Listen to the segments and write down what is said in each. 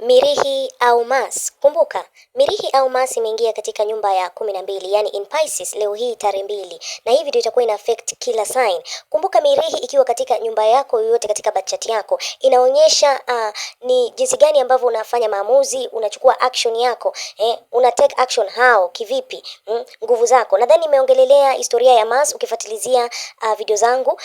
Mirihi au Mars. Kumbuka, Mirihi au Mars imeingia katika nyumba ya 12, yani in Pisces leo hii tarehe 2. Na hivi ndio itakuwa ina affect kila sign. Kumbuka Mirihi ikiwa katika nyumba yako yoyote katika birth chart yako, inaonyesha ni jinsi gani ambavyo unafanya maamuzi, unachukua action yako, una take action how, kivipi, nguvu zako. Nadhani nimeongelelea historia ya Mars ukifuatilizia video zangu.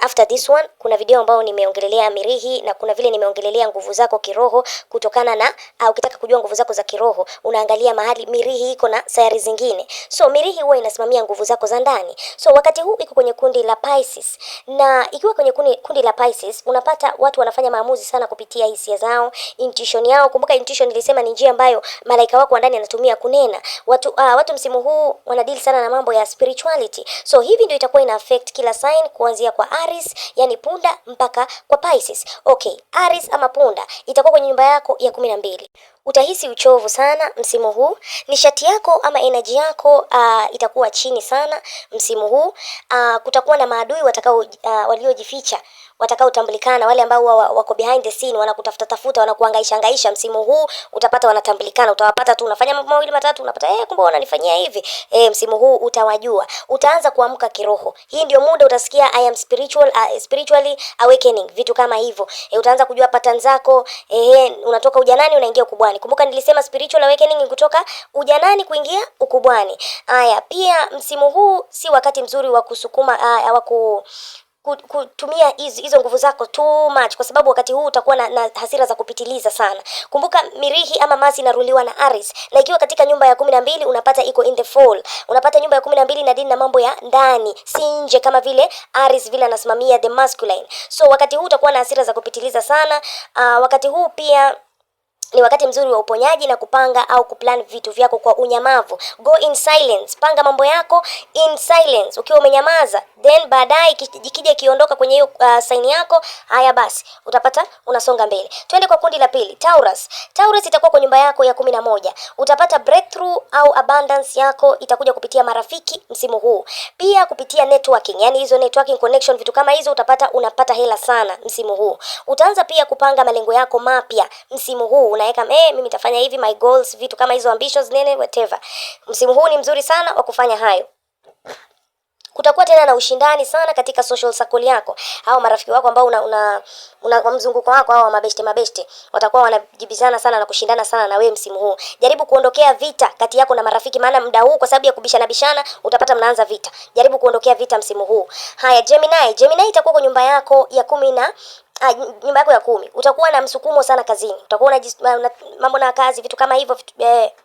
After this one kuna video ambayo nimeongelelea Mirihi na kuna vile nimeongelelea nguvu zako kiroho kutokana na ukitaka kujua nguvu zako za kiroho unaangalia mahali Mirihi iko na sayari zingine. So Mirihi huwa inasimamia nguvu zako za ndani. So wakati huu iko kwenye kundi la Pisces, na ikiwa kwenye kundi la Pisces unapata watu wanafanya maamuzi sana kupitia hisia zao, intuition yao. Kumbuka intuition nilisema ni njia ambayo malaika wako wa ndani anatumia kunena. Watu msimu huu wanadili sana na mambo ya spirituality. So hivi ndio itakuwa ina affect kila sign kuanzia kwa Aries, yani punda, mpaka kwa Pisces. Okay, Aries ama punda itakuwa kwenye nyumba yako ya 12. Utahisi uchovu sana msimu huu. Nishati yako ama energy yako itakuwa chini sana msimu huu. Kutakuwa na maadui waliojificha, watakaotambulikana, wale ambao wako behind the scene, wanakutafuta, wanakuhangaisha msimu huu utapata wanatambulikana. Utawapata tu unafanya mambo mawili matatu, unapata kumbe wananifanyia hivi. Msimu huu utawajua. Utaanza kuamka kiroho. Hii ndio muda utasikia I am spiritually awakening, vitu kama hivyo. Utaanza kujua pattern zako. Unatoka ujanani unaingia ukubwani. Kumbuka nilisema spiritual awakening kutoka ujanani kuingia ukubwani. Haya, pia msimu huu si wakati mzuri wa kusukuma kutumia hizo nguvu zako too much, kwa sababu wakati huu utakuwa na hasira za kupitiliza sana. Kumbuka Mirihi ama Mars inaruliwa na Aries, na ikiwa katika nyumba ya 12 unapata iko in the fall. Unapata nyumba ya 12 inadili na mambo ya ndani, si nje, kama vile Aries vile anasimamia the masculine. So wakati huu utakuwa na hasira za kupitiliza sana. Wakati huu pia ni wakati mzuri wa uponyaji na kupanga au kuplan vitu vyako kwa unyamavu. Go in silence. Panga mambo yako in silence ukiwa umenyamaza. Then baadaye ikija kiondoka kwenye hiyo sign yako, haya basi utapata unasonga mbele. Twende kwa kundi la pili, Taurus. Taurus itakuwa kwa nyumba yako ya 11. Utapata breakthrough au abundance yako itakuja kupitia marafiki msimu huu. Pia kupitia networking, yani hizo networking connection, vitu kama hizo unapata hela sana msimu huu. Utaanza pia kupanga malengo yako mapya msimu huu. Unaweka mimi nitafanya hivi, my goals, vitu kama hizo, ambitions, whatever. Msimu huu ni mzuri sana wa kufanya hayo. Kutakuwa tena na ushindani sana katika social circle yako. Hao marafiki wako ambao una mzunguko wako, hao mabeste watakuwa wanajibizana sana na kushindana sana na wewe msimu huu. Jaribu kuondokea vita kati yako na marafiki, maana muda huu kwa sababu ya kubishana utapata mnaanza vita. Jaribu kuondokea vita msimu huu. Haya, Gemini itakuwa kwa nyumba yako ya 10 nyumba yako ya 10. Utakuwa na msukumo sana kazini. Utakuwa na mambo na kazi, vitu kama hivyo,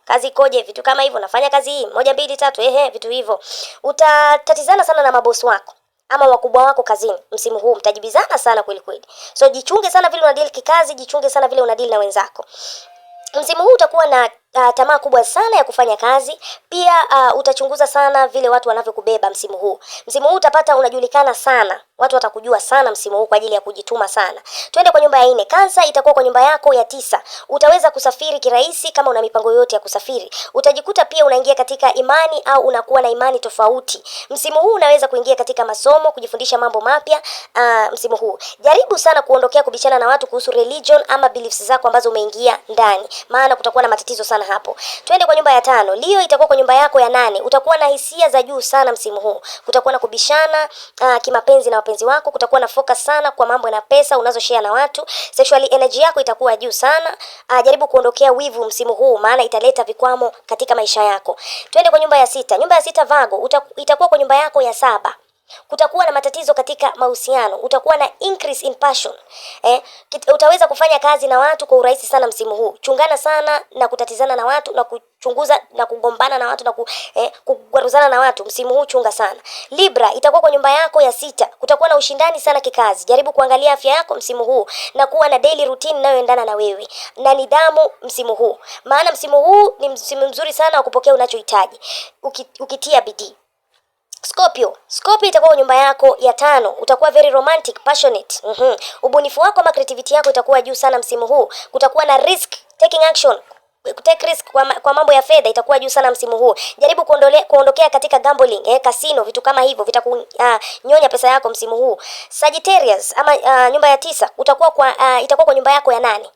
kazi ikoje, vitu kama hivyo, nafanya kazi hii 1 2 3, vitu hivyo. Utatatizana sana na mabosi wako ama wakubwa wako kazini msimu huu, mtajibizana sana kweli kweli. So jichunge sana vile unadili kikazi, jichunge sana vile unadili na wenzako. Msimu huu utakuwa na tamaa kubwa sana ya kufanya kazi. Pia utachunguza sana vile watu wanavyokubeba msimu huu. Msimu huu utapata unajulikana sana. Watu watakujua sana msimu huu kwa ajili ya kujituma sana. Twende kwa nyumba ya 4. Cancer itakuwa kwa nyumba yako ya 9. Utaweza kusafiri kirahisi kama una mipango yote ya kusafiri. Utajikuta pia unaingia katika imani au unakuwa na imani tofauti. Msimu huu unaweza kuingia katika masomo, kujifundisha mambo mapya msimu huu. Jaribu sana kuondokea kubishana na watu kuhusu religion ama beliefs zako ambazo umeingia ndani, maana kutakuwa na matatizo sana hapo. Twende kwa nyumba ya 5. Leo itakuwa kwa nyumba yako ya 8. Utakuwa na hisia za juu sana msimu huu. Kutakuwa na kubishana kimapenzi na wapenzi wako. Kutakuwa na focus sana kwa mambo na pesa unazoshare na watu. Sexual energy yako itakuwa juu sana. Jaribu kuondokea wivu msimu huu, maana italeta vikwamo katika maisha yako. Twende kwa nyumba ya 6. Nyumba ya 6 Virgo itakuwa kwa nyumba yako ya 7. Kutakuwa na matatizo katika mahusiano. Utakuwa na increase in passion. Utaweza kufanya kazi na watu kwa urahisi sana msimu huu. Chungana sana na kutatizana na watu na kuchunguza na kugombana na watu na kugwaruzana na watu msimu huu, chunga sana. Libra itakuwa kwa nyumba yako ya 6. Kutakuwa na ushindani sana kikazi. Jaribu kuangalia afya yako msimu huu na kuwa na daily routine inayoendana na wewe na nidhamu msimu huu, maana msimu huu ni msimu mzuri sana wa kupokea unachohitaji ukitia bidii. Scorpio itakuwa kwa nyumba yako ya 5. Utakuwa very romantic, passionate. Ubunifu wako ama creativity yako itakuwa juu sana msimu huu. Kutakuwa na taking action. Take risk kwa mambo ya fedha itakuwa juu sana msimu huu. Jaribu kuondokea katika gambling, casino, vitu kama hivyo vitakunyonya pesa yako msimu huu. Sagittarius ama nyumba ya 9 itakuwa kwa nyumba yako ya 8.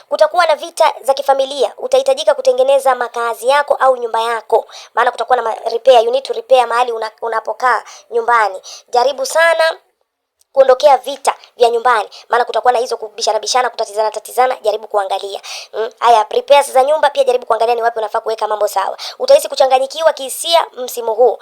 Kutakuwa na vita za kifamilia, utahitajika kutengeneza makazi yako au nyumba yako, maana kutakuwa na repair, you need to repair mahali unapokaa nyumbani. Jaribu sana kuondokea vita vya nyumbani, maana kutakuwa na hizo kubishana, kutatizana, jaribu kuangalia. Haya, repairs za nyumba pia jaribu kuangalia ni wapi unafaa kuweka mambo sawa. Utahisi kuchanganyikiwa kihisia msimu huu.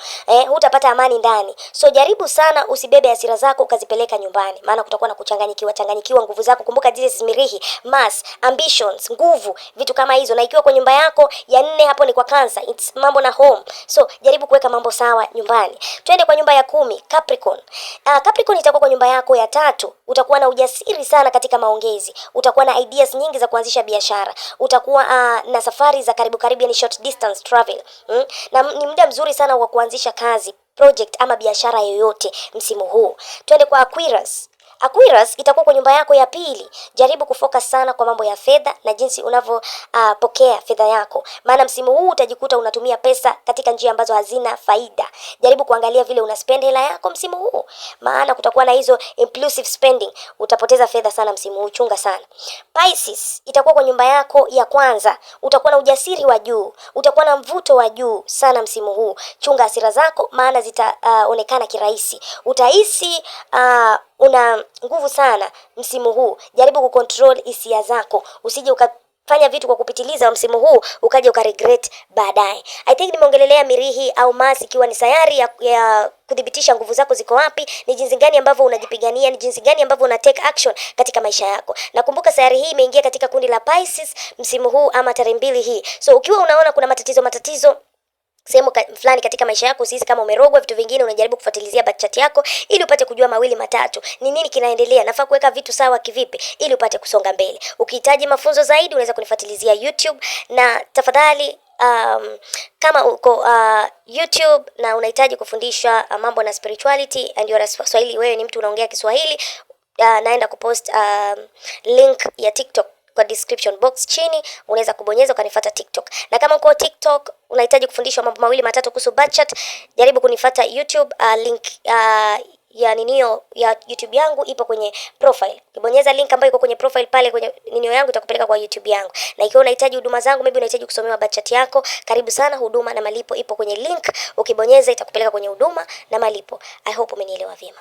Hutapata amani ndani. So jaribu sana usibebe hasira zako ukazipeleka nyumbani, maana kutakuwa na kuchanganyikiwa nguvu zako. Kumbuka Jesus Mirihi, mass, ambitions, nguvu, vitu kama hizo. Na ikiwa kwa nyumba yako ya 4 hapo ni kwa Cancer, it's mambo na home. So jaribu kuweka mambo sawa nyumbani. Twende kwa nyumba ya 10, Capricorn. Capricorn itakuwa kwa nyumba yako ya 3, utakuwa na ujasiri sana katika maongezi. Utakuwa na ideas nyingi za kuanzisha biashara. Utakuwa na safari za karibu, yani short distance travel. Na ni muda mzuri sana wa kuanzisha kazi, project ama biashara yoyote msimu huu. Twende kwa Aquarius. Aquarius itakuwa kwa nyumba yako ya 2. Jaribu kufocus sana kwa mambo ya fedha na jinsi unavyopokea fedha yako. Maana msimu huu utajikuta unatumia pesa katika njia ambazo hazina faida. Jaribu kuangalia vile unaspend hela yako msimu huu. Maana kutakuwa na hizo impulsive spending. Utapoteza fedha sana msimu huu, chunga sana. Pisces itakuwa kwa nyumba yako ya 1. Utakuwa na ujasiri wa juu. Utakuwa na mvuto wa juu sana msimu huu. Chunga hasira zako maana zitaonekana kirahisi. Utahisi una nguvu sana msimu huu. Jaribu kucontrol hisia zako. Usije ukafanya vitu kwa kupitiliza msimu huu ukaje ukaregret baadaye. I think nimeongelelea Mirihi au Mars ikiwa ni sayari ya kudhibitisha nguvu zako ziko wapi, ni jinsi gani ambavyo unajipigania, ni jinsi gani ambavyo una take action katika maisha yako. Na kumbuka sayari hii imeingia katika kundi la Pisces msimu huu ama tarehe 2 hii. So ukiwa unaona kuna matatizo sehemu fulani katika maisha yako, sisi kama umerogwa vitu vingine, unajaribu kufuatilizia back chat yako ili upate kujua mawili matatu, ni nini kinaendelea, nafaa kuweka vitu sawa kivipi ili upate kusonga mbele. Ukihitaji mafunzo zaidi unaweza kunifuatilizia YouTube, na tafadhali kama uko YouTube na unahitaji kufundishwa mambo na spirituality and you are Swahili, wewe ni mtu unaongea Kiswahili, naenda kupost link ya TikTok kwa description box chini, unaweza kubonyeza ukanifuata TikTok. Na kama uko TikTok unahitaji kufundishwa mambo mawili matatu kuhusu Batchat, jaribu kunifuata YouTube. Link ya ninio ya YouTube yangu ipo kwenye profile. Ukibonyeza link ambayo iko kwenye profile pale kwenye ninio yangu itakupeleka kwa YouTube yangu. Na ikiwa unahitaji huduma zangu, maybe unahitaji kusomewa Batchat yako, karibu sana. Huduma na malipo ipo kwenye link. Ukibonyeza itakupeleka kwenye huduma na malipo. I hope umenielewa vyema.